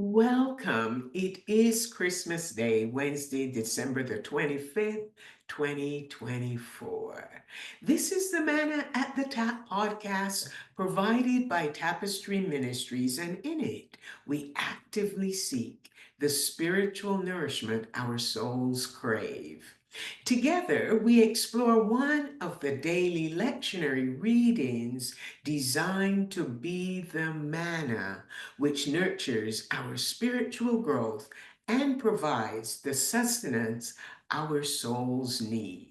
Welcome. It is Christmas Day, Wednesday, December the 25th, 2024. This is the Manna at the Tap podcast provided by Tapestry Ministries, and in it, we actively seek the spiritual nourishment our souls crave. Together, we explore one of the daily lectionary readings designed to be the manna which nurtures our spiritual growth and provides the sustenance our souls need.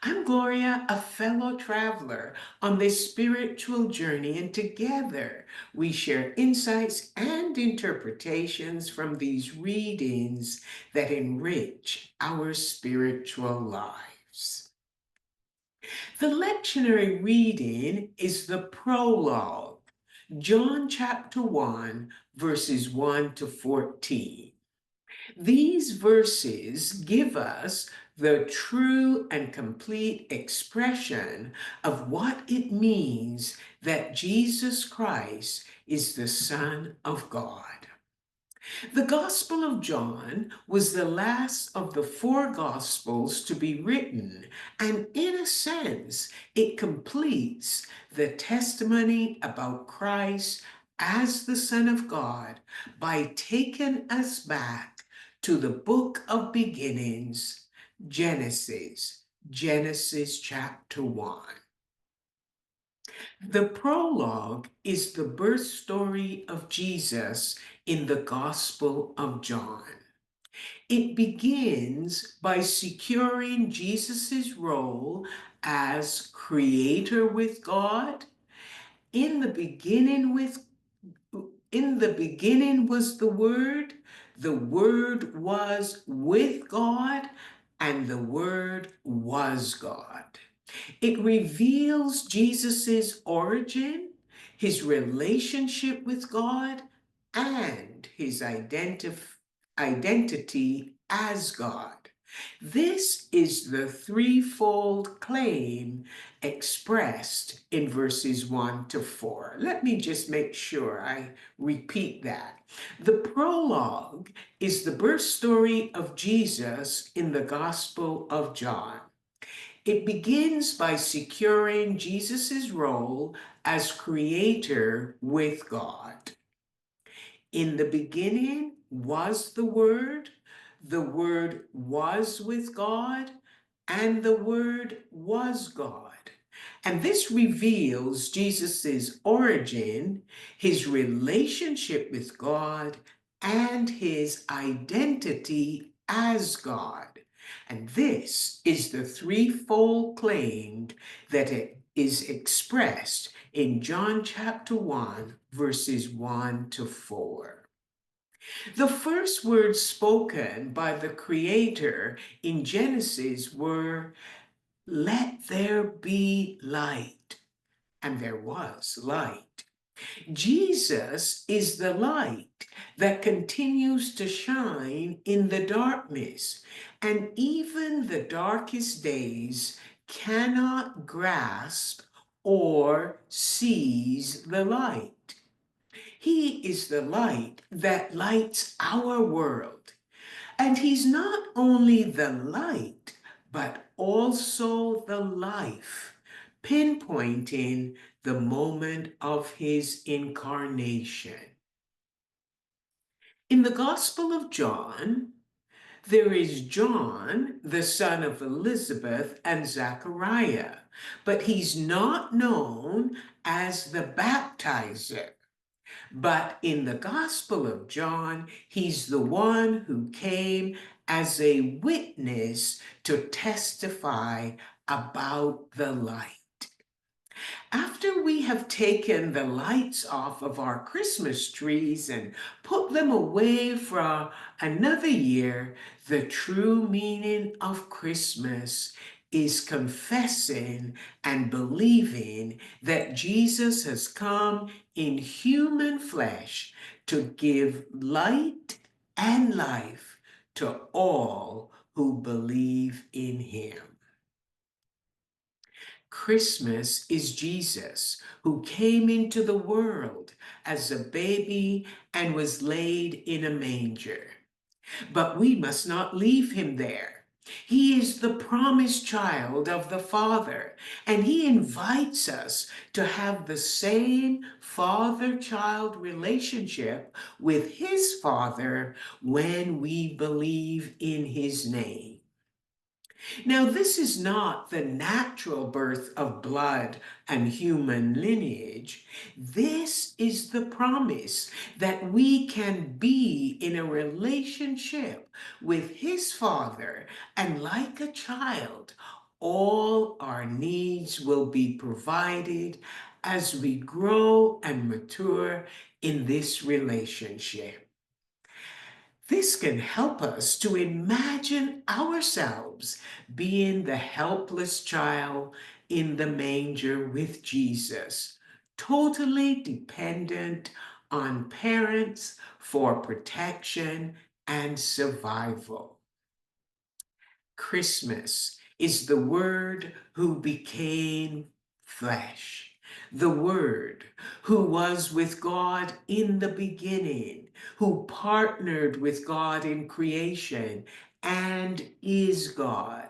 I'm Gloria, a fellow traveler on this spiritual journey, and together we share insights and interpretations from these readings that enrich our spiritual lives. The lectionary reading is the prologue, John chapter 1, verses 1 to 14. These verses give us the true and complete expression of what it means that Jesus Christ is the Son of God. The Gospel of John was the last of the four Gospels to be written, and in a sense, it completes the testimony about Christ as the Son of God by taking us back to the book of beginnings, Genesis chapter 1. The prologue is the birth story of Jesus in the Gospel of John. It begins by securing Jesus' role as creator with God. In the beginning was the Word was with God, and the Word was God. It reveals Jesus' origin, his relationship with God, and his identity as God. This is the threefold claim expressed in verses 1 to 4. Let me just make sure I repeat that. The prologue is the birth story of Jesus in the Gospel of John. It begins by securing Jesus' role as creator with God. In the beginning was the Word was with God, and the Word was God. And this reveals Jesus' origin, his relationship with God, and his identity as God. And this is the threefold claim that it is expressed in John chapter 1, verses 1 to 4. The first words spoken by the Creator in Genesis were, "Let there be light." And there was light. Jesus is the light that continues to shine in the darkness, and even the darkest days cannot grasp or seize the light. He is the light that lights our world. And he's not only the light, but also the life, pinpointing the moment of his incarnation. In the Gospel of John, there is John, the son of Elizabeth and Zachariah, but he's not known as the baptizer. But in the Gospel of John, he's the one who came as a witness to testify about the light. After we have taken the lights off of our Christmas trees and put them away for another year, the true meaning of Christmas is confessing and believing that Jesus has come in human flesh to give light and life to all who believe in him. Christmas is Jesus who came into the world as a baby and was laid in a manger. But we must not leave him there. He is the promised child of the Father, and he invites us to have the same father-child relationship with his Father when we believe in his name. Now, this is not the natural birth of blood and human lineage. This is the promise that we can be in a relationship with his Father, and like a child, all our needs will be provided as we grow and mature in this relationship. This can help us to imagine ourselves being the helpless child in the manger with Jesus, totally dependent on parents for protection and survival. Christmas is the Word who became flesh, the Word who was with God in the beginning, who partnered with God in creation and is God.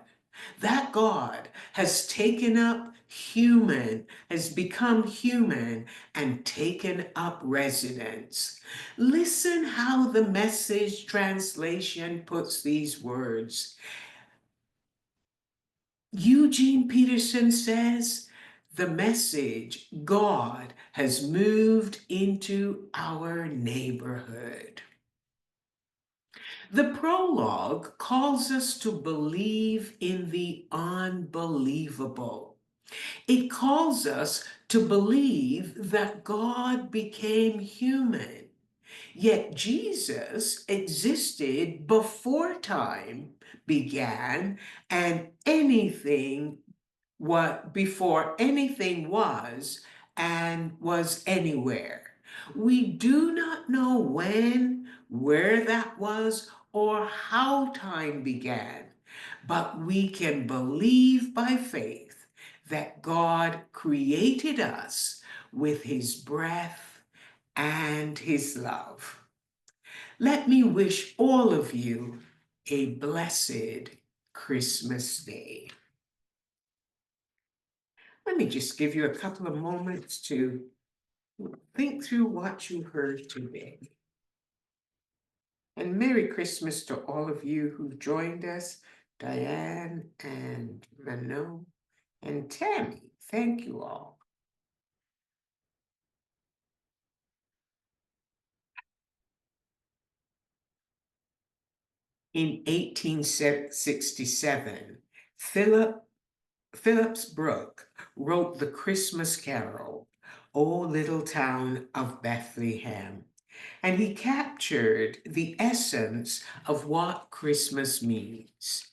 That God has taken up has become human and taken up residence. Listen how the Message translation puts these words. Eugene Peterson says, the Message, God has moved into our neighborhood. The prologue calls us to believe in the unbelievable. It calls us to believe that God became human. Yet Jesus existed before time began and before anything was and was anywhere. We do not know when, where that was, or how time began, but we can believe by faith that God created us with his breath and his love. Let me wish all of you a blessed Christmas day. Let me just give you a couple of moments to think through what you heard today. And Merry Christmas to all of you who've joined us, Diane and Manna and Tammy. Thank you all. In 1867, Phillips Brooke wrote the Christmas carol, O Little Town of Bethlehem, and he captured the essence of what Christmas means.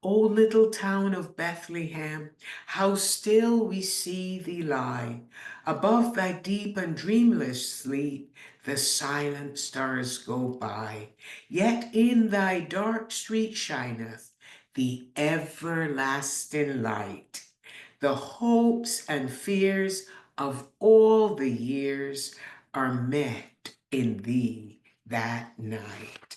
O little town of Bethlehem, how still we see thee lie. Above thy deep and dreamless sleep, the silent stars go by. Yet in thy dark street shineth the everlasting light. The hopes and fears of all the years are met in thee that night.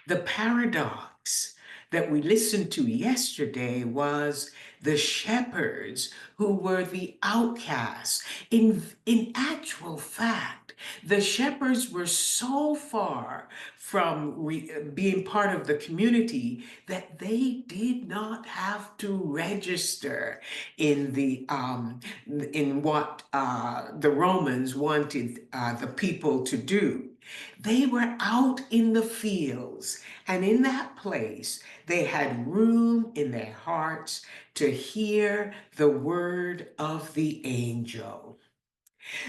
The paradox that we listened to yesterday was the shepherds who were the outcasts. In actual fact, the shepherds were so far from being part of the community that they did not have to register in what the Romans wanted the people to do. They were out in the fields, and in that place, they had room in their hearts to hear the word of the angel.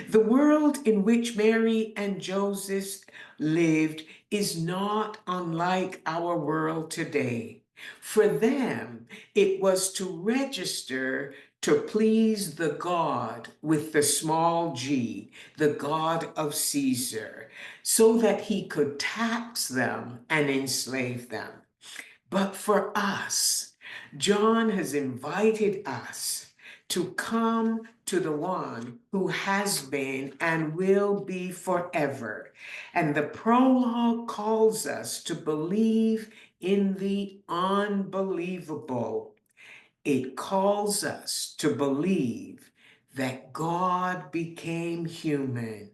The world in which Mary and Joseph lived is not unlike our world today. For them, it was to register to please the God with the small g, the God of Caesar, so that he could tax them and enslave them. But for us, John has invited us to come to the one who has been and will be forever. And the prologue calls us to believe in the unbelievable. It calls us to believe that God became human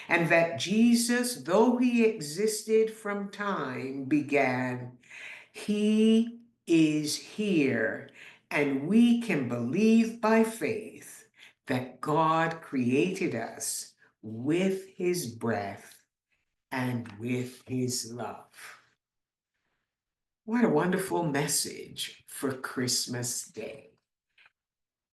and that Jesus, though he existed from time began, he is here, and we can believe by faith that God created us with his breath and with his love. What a wonderful message for Christmas Day.